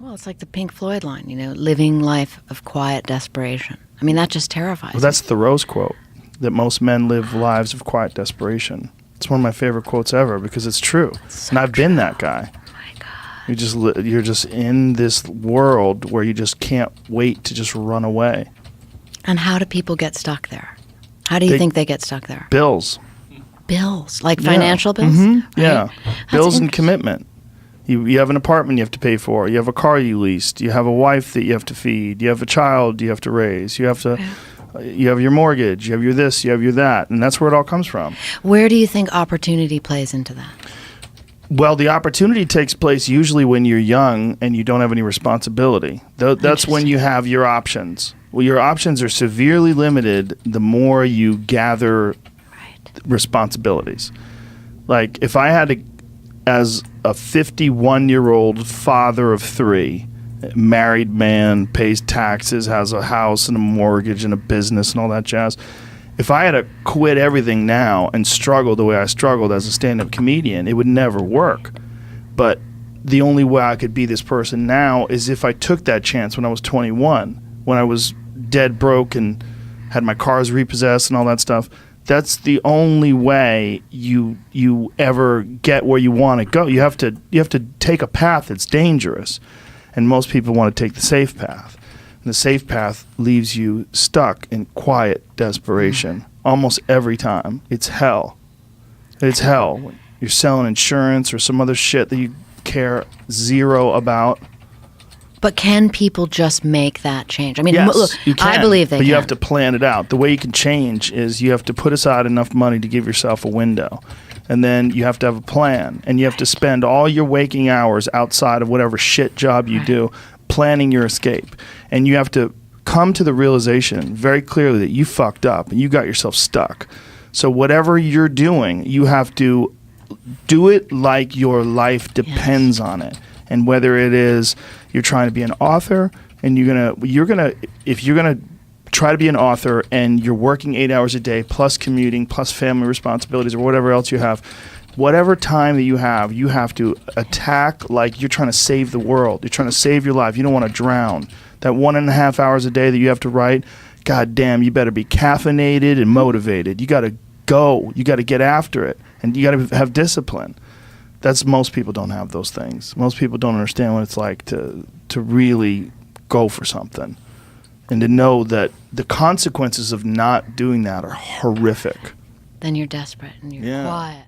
Well, it's like the Pink Floyd line, living life of quiet desperation. I mean, that just terrifies Well, that's Thoreau's quote, that most men live lives of quiet desperation. It's one of my favorite quotes ever because it's true. So and I've been that guy. Oh my God. You're just in this world where you just can't wait to just run away. And how do people get stuck there? How do you think they get stuck there? Bills. Bills, like financial bills? Mm-hmm. Right? Yeah. That's Bills and interesting. commitment. You have an apartment you have to pay for. You have a car you leased. You have a wife that you have to feed. You have a child you have to raise. You have to. You have your mortgage. You have your this. You have your that, and that's where it all comes from. Where do you think opportunity plays into that? Well, the opportunity takes place usually when you're young and you don't have any responsibility. That's when you have your options. Well, your options are severely limited the more you gather responsibilities. Like if I had to, as a 51-year-old father of 3, married man, pays taxes, has a house and a mortgage and a business and all that jazz. If I had to quit everything now and struggle the way I struggled as a stand-up comedian, it would never work. But the only way I could be this person now is if I took that chance when I was 21, when I was dead broke and had my cars repossessed and all that stuff. That's the only way you ever get where you want to go. You have to take a path that's dangerous, and most people want to take the safe path. And the safe path leaves you stuck in quiet desperation almost every time. It's hell. It's hell. You're selling insurance or some other shit that you care zero about. But can people just make that change? I mean, Yes, look, you can, I believe they but can. you have to plan it out. The way you can change is you have to put aside enough money to give yourself a window. And then you have to have a plan. And you have to spend all your waking hours outside of whatever shit job you do planning your escape. And you have to come to the realization very clearly that you fucked up and you got yourself stuck. So whatever you're doing, you have to do it like your life depends on it. And whether it is you're trying to be an author and if you're gonna try to be an author and you're working 8 hours a day plus commuting plus family responsibilities or whatever else you have, whatever time that you have to attack like you're trying to save the world. You're trying to save your life. You don't want to drown. That 1.5 hours a day that you have to write, God damn, you better be caffeinated and motivated. You got to go. You got to get after it. And you got to have discipline. Most people don't have those things. Most people don't understand what it's like to really go for something and to know that the consequences of not doing that are horrific. Then you're desperate and you're quiet.